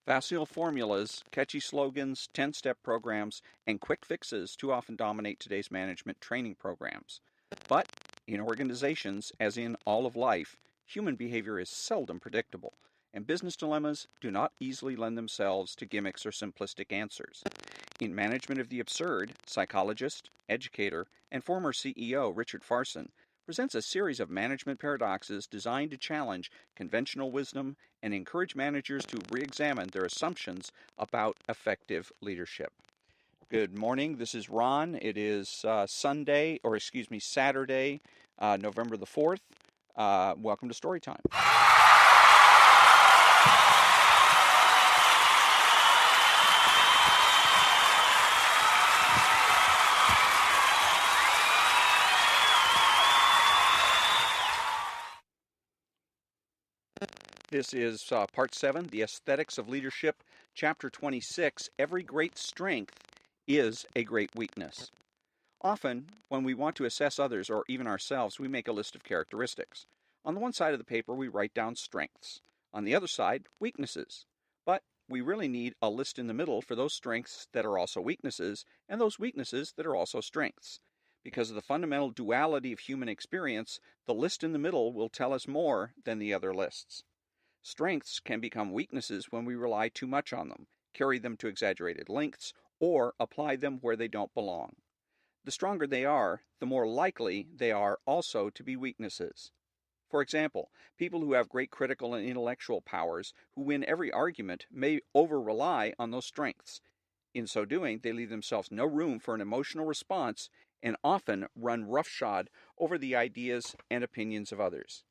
Facile formulas, catchy slogans, 10-step programs, and quick fixes too often dominate today's management training programs. But in organizations, as in all of life, human behavior is seldom predictable, and business dilemmas do not easily lend themselves to gimmicks or simplistic answers. In Management of the Absurd, psychologist, educator, and former CEO Richard Farson presents a series of management paradoxes designed to challenge conventional wisdom and encourage managers to re-examine their assumptions about effective leadership. Good morning. This is Ron. It is Saturday, November the 4th. Welcome to Storytime. This is Part 7, The Aesthetics of Leadership, Chapter 26, Every Great Strength is a Great Weakness. Often, when we want to assess others or even ourselves, we make a list of characteristics. On the one side of the paper, we write down strengths. On the other side, weaknesses. But we really need a list in the middle for those strengths that are also weaknesses and those weaknesses that are also strengths. Because of the fundamental duality of human experience, the list in the middle will tell us more than the other lists. Strengths can become weaknesses when we rely too much on them, carry them to exaggerated lengths, or apply them where they don't belong. The stronger they are, the more likely they are also to be weaknesses. For example, people who have great critical and intellectual powers, who win every argument, may over-rely on those strengths. In so doing, they leave themselves no room for an emotional response and often run roughshod over the ideas and opinions of others.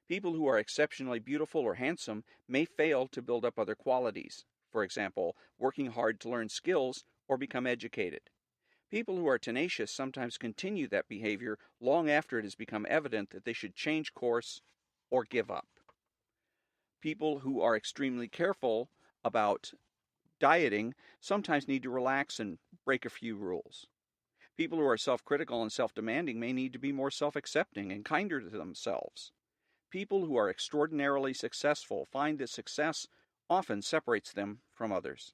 People who are exceptionally beautiful or handsome may fail to build up other qualities, for example, working hard to learn skills or become educated. People who are tenacious sometimes continue that behavior long after it has become evident that they should change course or give up. People who are extremely careful about dieting sometimes need to relax and break a few rules. People who are self-critical and self-demanding may need to be more self-accepting and kinder to themselves. People who are extraordinarily successful find that success often separates them from others.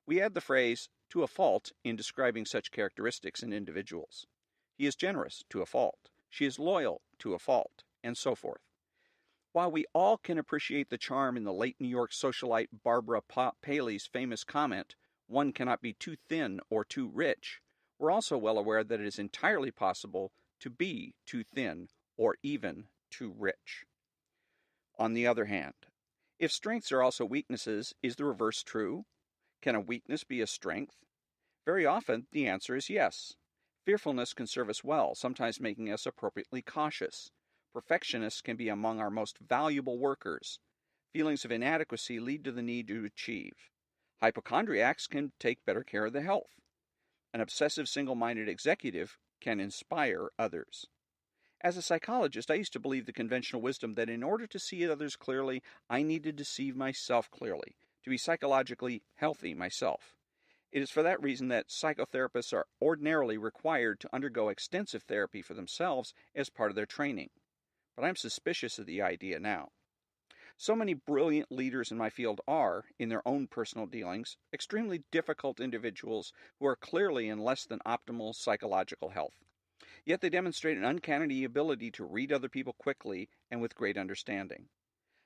We add the phrase, to a fault, in describing such characteristics in individuals. He is generous, to a fault. She is loyal, to a fault, and so forth. While we all can appreciate the charm in the late New York socialite Barbara Paley's famous comment, one cannot be too thin or too rich, we're also well aware that it is entirely possible to be too thin or even too rich. On the other hand, if strengths are also weaknesses, is the reverse true? Can a weakness be a strength? Very often, the answer is yes. Fearfulness can serve us well, sometimes making us appropriately cautious. Perfectionists can be among our most valuable workers. Feelings of inadequacy lead to the need to achieve. Hypochondriacs can take better care of the health. An obsessive single-minded executive can inspire others. As a psychologist, I used to believe the conventional wisdom that in order to see others clearly, I needed to see myself clearly, to be psychologically healthy myself. It is for that reason that psychotherapists are ordinarily required to undergo extensive therapy for themselves as part of their training. But I'm suspicious of the idea now. So many brilliant leaders in my field are, in their own personal dealings, extremely difficult individuals who are clearly in less than optimal psychological health. Yet they demonstrate an uncanny ability to read other people quickly and with great understanding.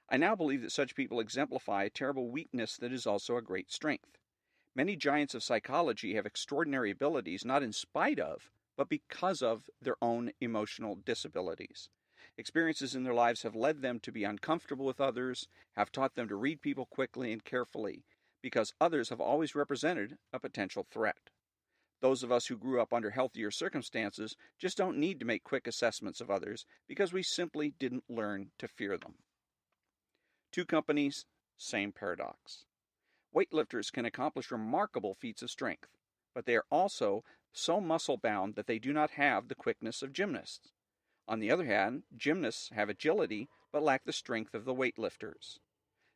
I now believe that such people exemplify a terrible weakness that is also a great strength. Many giants of psychology have extraordinary abilities not in spite of, but because of their own emotional disabilities. Experiences in their lives have led them to be uncomfortable with others, have taught them to read people quickly and carefully, because others have always represented a potential threat. Those of us who grew up under healthier circumstances just don't need to make quick assessments of others because we simply didn't learn to fear them. Two companies, same paradox. Weightlifters can accomplish remarkable feats of strength, but they are also so muscle-bound that they do not have the quickness of gymnasts. On the other hand, gymnasts have agility but lack the strength of the weightlifters.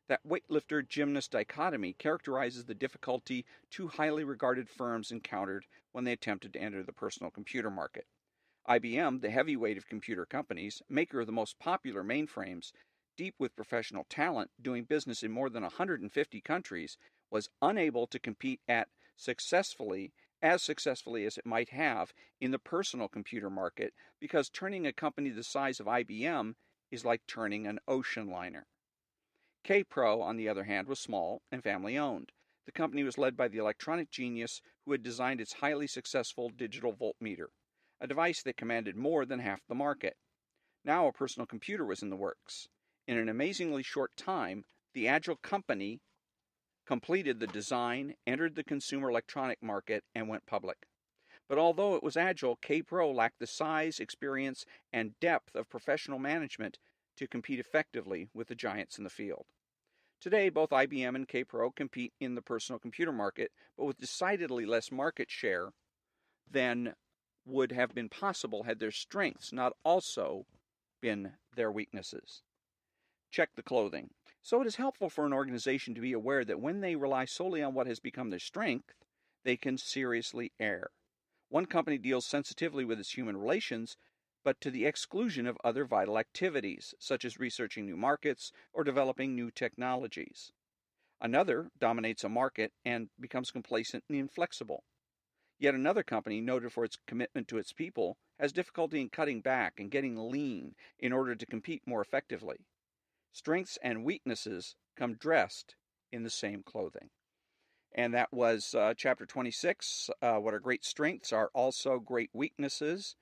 That weightlifter-gymnast dichotomy characterizes the difficulty two highly regarded firms encountered when they attempted to enter the personal computer market. IBM, the heavyweight of computer companies, maker of the most popular mainframes, deep with professional talent, doing business in more than 150 countries, was unable to compete as successfully as it might have in the personal computer market because turning a company the size of IBM is like turning an ocean liner. Kaypro, on the other hand, was small and family-owned. The company was led by the electronic genius who had designed its highly successful digital voltmeter, a device that commanded more than half the market. Now a personal computer was in the works. In an amazingly short time, the Agile company completed the design, entered the consumer electronic market, and went public. But although it was Agile, Kaypro lacked the size, experience, and depth of professional management to compete effectively with the giants in the field. Today, both IBM and Kaypro compete in the personal computer market, but with decidedly less market share than would have been possible had their strengths not also been their weaknesses. Check the clothing. So it is helpful for an organization to be aware that when they rely solely on what has become their strength, they can seriously err. One company deals sensitively with its human relations, but to the exclusion of other vital activities, such as researching new markets or developing new technologies. Another dominates a market and becomes complacent and inflexible. Yet another company, noted for its commitment to its people, has difficulty in cutting back and getting lean in order to compete more effectively. Strengths and weaknesses come dressed in the same clothing. And that was chapter 26. What are great strengths are also great weaknesses.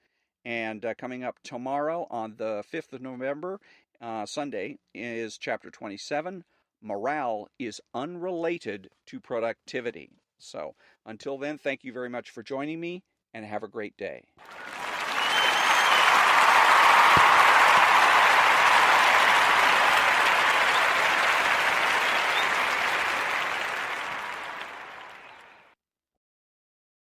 And coming up tomorrow on the 5th of November, Sunday, is chapter 27. Morale is unrelated to productivity. So until then, thank you very much for joining me, and have a great day.